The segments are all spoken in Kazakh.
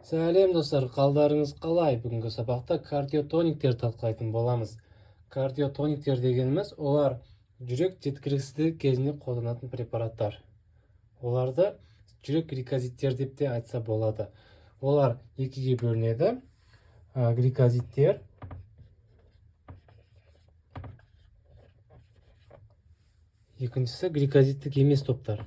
Сәлем достар, қалдарыңыз қалай? Бүгінгі сабақта кардиотониктер талқылайтын боламыз. Кардиотониктер дегеніміз олар жүрек жеткіліксіздігі кезінде қолданатын препараттар. Оларды жүрек гликозиттер деп те айтса болады. Олар екіге бөлінеді. Гликозиттер екіншісі гликозиттік емес топтар.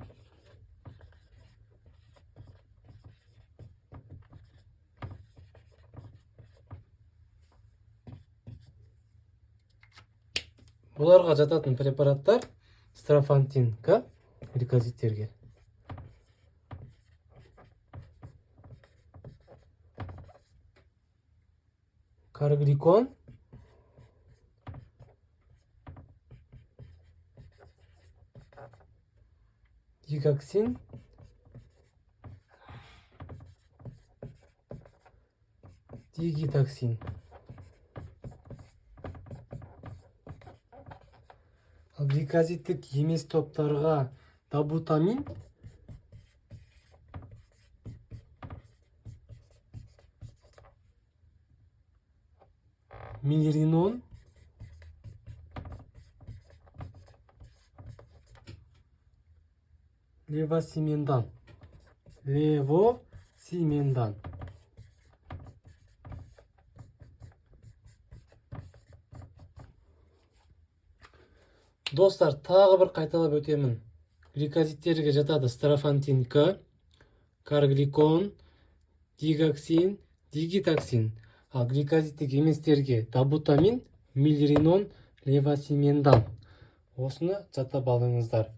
Оларға жататын препараттар строфантин К гликозиттерге. Каргликон, дигоксин, дигитоксин. Гликозиттік емес топтарға добутамин, милиринон, левосимендан. Достар, тағы бір қайталап өтемін. Гликозиттерге жатады строфантин К, каргликон, дигоксин, дигитоксин. Ал гликозиттік еместерге добутамин, милиринон, левосимендан. Осыны жаттап алыңыздар.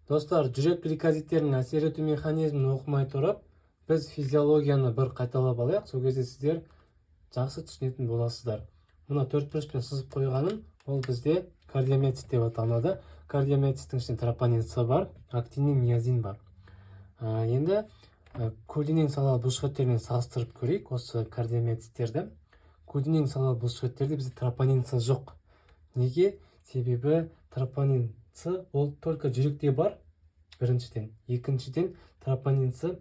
Достар, жүрек гликозиттерінің әсер ету механизмін оқымай тұрып, біз физиологияны бір қайталап алайық. Сол кезде сіздер жақсы түсінетін боласыздар. Мұна 4-пен сызып қойғаным, ол бізде кардиомиоцит деп аталынады. Кардиомиоциттің ішінде тропонин С бар, актин, миозин бар. Енді көлденең салалы бұлшықеттермен салыстырып көрейік осы кардиомиоциттерді. Көлденең салалы бұлшықеттерде бізде тропонин С жоқ. Неге? Себебі тропонин С ол только жүректе бар, біріншіден. Екіншіден, тропонин С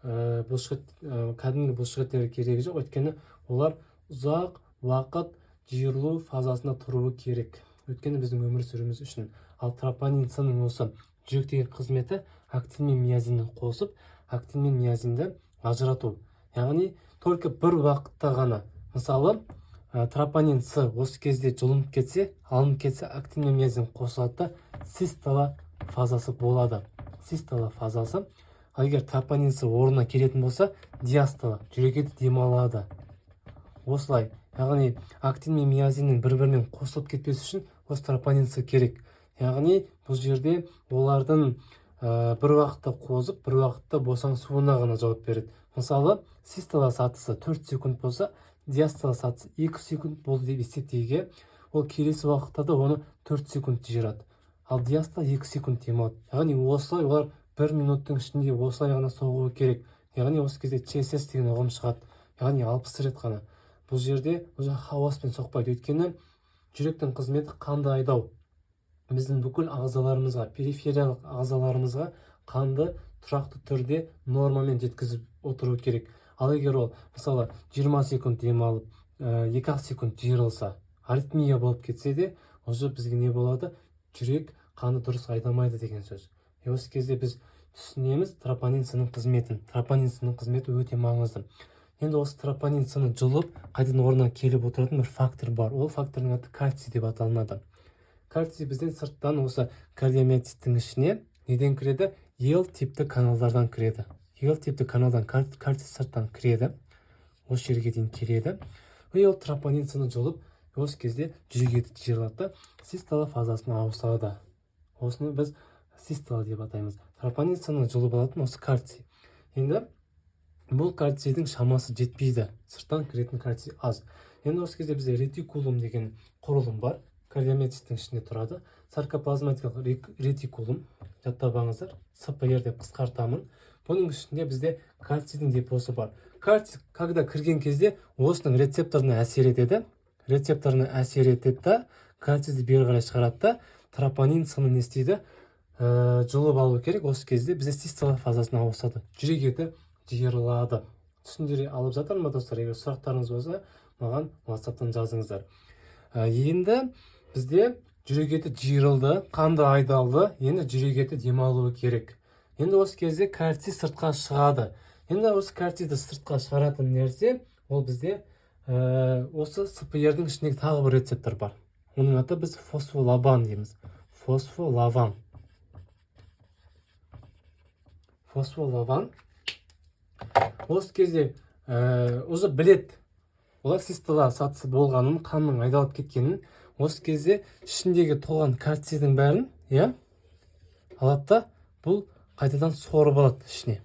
кәдімгі бұлшықеттерге керегі жоқ, өйткені олар ұзақ уақыт жиырылу фазасында тұруы керек. Өйткені біздің өмір сүруіміз үшін. Ал тропонин С-ның осы жүректегі қызметі актин мен миозинді қосып, актин мен миозинді ажырату. Яғни, только бір уақытта ғана. Мысалы, тропонин С осы кезде алынып кетсе, актин мен миозин қосылады, систола фазасы болады. Систола фазасы. Ал егер тропонин С орнына келетін болса, диастола, жүрегі демалады. Осылай. Яғни, актин мен миозиннің бір-бірімен қосылып кетпес үшін осы тропонин С керек. Яғни, бұл жерде олардың бір уақытта қозып, бір уақытта босаңсуына ғана жауап береді. Мысалы, систола сатысы 4 секунд болса, диастола сатысы 2 секунд болды деп есептейге, ол келесі уақытта да оны 4 секунд жирады. Ал диастола 2 секунд демалады. Яғни, осылай олар 1 минуттың ішінде осылай ғана соғуы керек. Яғни, осы кезде ЧСС деген ұғым шығады. Яғни, 60 рет ғана. Бұл жерде хаоспен соқпайды. Өйткені жүректің қызметі қанды айдау. Біздің бүкіл ағзаларымызға, перифериялық ағзаларымызға қанды тұрақты түрде нормамен жеткізіп отыру керек. Ал егер ол, мысалы, 20 секунд демалып, 2 секунд жиырылса, аритмия болып кетсе де, уже бізге не болады? Жүрек қанды дұрыс айдамайды деген сөз. Осы кезде біз түсінеміз тропонин С-ның қызметін. Тропонин С-ның қызметі өте маңызды. Енді осы тропонин С-ны жұлып, қайтадан орнына келіп отыратын бір фактор бар. Ол факторның аты кальций деп аталынады. Кальций бізден сырттан осы кардиомиоциттің ішіне неден кіреді? Ел типті каналдардан кіреді. Ел типті каналдан кальций сырттан кіреді. Осы жерге дейін келеді. Ол тропонин С-ны жұлып, осы кезде жүрегі жиырылады, систола фазасына ауысады. Осыны біз систола деп атаймыз. Тропонин С-ны жұлып алатын осы кальций. Енді бұл кальцийдің шамасы жетпейді. Сырттан кіретін кальций аз. Енді осы кезде бізде ретикулум деген құрылым бар. Кардиомиоциттің ішінде тұрады. Саркоплазматикалық ретикулум, жаттап алыңыздар, СПР деп қысқартамын. Бұның ішінде бізде кальцийдің депосы бар. Кальций, когда кірген кезде, осының рецепторына әсер етеді. Кальцийді бері қарай шығарады да, тропонин С-ны не істейді? Жұлып алу керек. Осы кезде бізде систола фазасына ауысады. Жүрек еті жиырылады. түсіндіре алып жатыр ма достар? Егер сұрақтарыңыз болса, маған WhatsApp-тан жазыңыздар. Енді бізде жүрек еті жиырылды, қанды айдалды, енді жүрек еті демалуы керек. Енді осы кезде кальций сыртқа шығады. Енді осы кальцийді сыртқа шығаратын нәрсе, ол бізде осы СПР-дің ішіндегі тағы бір рецептор бар. Оның аты біз фосфолаван дейміз. Фосфолаван. Осы кезде уже білет, олар систола сатысы болғанын, қанның айдалып кеткенін, осы кезде ішіндегі толған кальцийдің бәрін, алады да, бұл қайтадан сорып алады ішіне.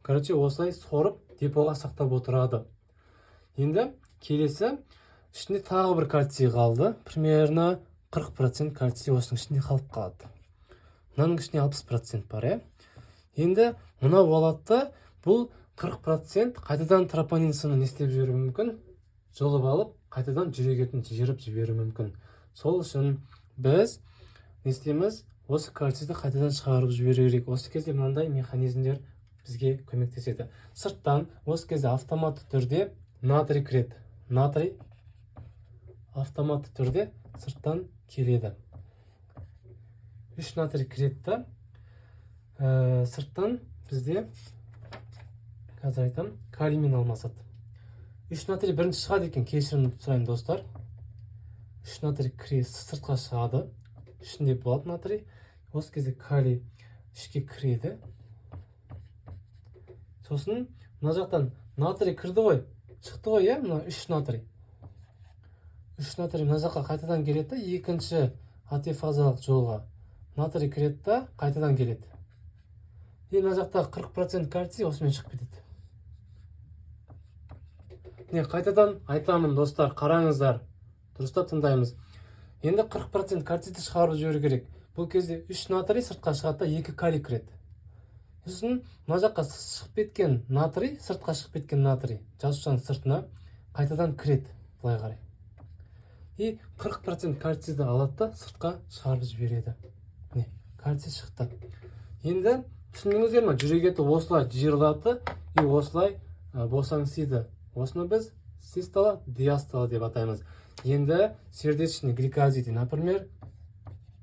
Короче, осылай сорып депоға сақтап отырады. Енді келесі, ішінде тағы бір кальций қалды. Примерно 40% кальций осының ішінде қалып қалады. Мынаның ішінде 60% бар, Енді мынау алады, бұл 40% қайтадан тропонинсаны не істеп жіберуі мүмкін? Жұлып алып, қайтадан жүрек етін жиырып жіберуі мүмкін. Сол үшін біз не істейміз? Осы кальцийді қайтадан шығарып жіберу керек. Осы кезде мынандай механизмдер бізге көмектеседі. Сырттан осы кезде автоматты түрде натрий кіреді. Натрий автоматты түрде сырттан келеді. 3 натрий кіреді. Сырттан бізде, қазір айтам, калиймен алмасады. 3 натрий бірінші шығады екен, кешірім сұраймын достар. 3 натрий сыртқа шығады. Ішінде болады натрий. Осы кезде калий ішке кіреді. Сосын мына жақтан натрий кірді ғой, шықты ғой, мына 3 натрий. 3 натрий мына жаққа қайтадан келеді, екінші атифазалық жолға. Натрий кіреді, қайтадан келеді. Мына жақта 40% кальций осымен шығып кетеді. Қайтадан айтамын достар, қараңыздар, дұрыстап тыңдаймыз. Енді 40% кальцийді шығарып жіберу керек. Бұл кезде 3 натрий сыртқа шығады, 2 калий кіреді. Сосын мына жаққа шығып кеткен натрий, сыртқа шығып кеткен натрий, жасушаның сыртына қайтадан кіреді, былай қарай. И 40% кальцийді алады, сыртқа шығарып жібереді. Кальций шықты. Енді түсіндіңіздер ме? Жүрек еті осылай жиырылады, и осылай босаңсиды. Осыны біз систола, диастола деп атаймыз. Енді сердечный гликозид, например,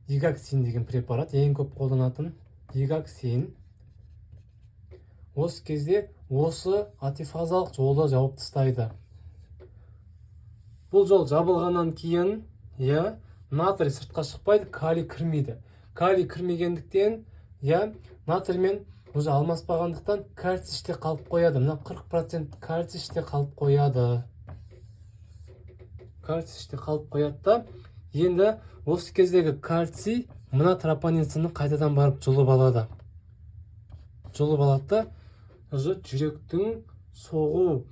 дигоксин деген препарат, ең көп қолданатын дигоксин. Осы кезде осы атифазалық жолды жауып тастайды. Бұл жол жабылғаннан кейін, натрий сыртқа шықпайды, калий кірмейді. Калий кірмегендіктен, натриймен уже алмаспағандықтан кальций іште қалып қояды. Мына 40% кальций іште қалып қояды. Кальций іште қалып қояды. Енді осы кездегі кальций мына тропонинсаны қайтадан барып жұлып алады. Жұлып алады, жүректің соғу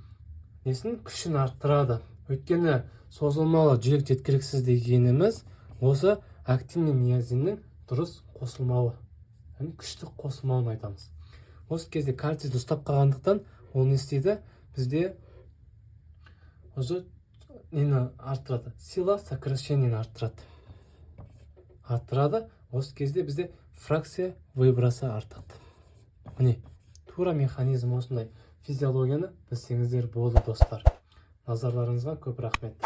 күшін арттырады. Өйткені созылмалы жүрек жеткіліксіз дегеніміз осы актин мен миозиннің дұрыс қосылмауы. Күштік қосылмауын айтамыз. Осы кезде кальцийді ұстап қалғандықтан ол не істейді? Бізде нені арттырады? Сила сокращениені арттырады. Осы кезде бізде фракция вибрация артады. Тура механизм осындай. Физиологияны білсеңіздер болды достар. Назарларыңызға көп рахмет.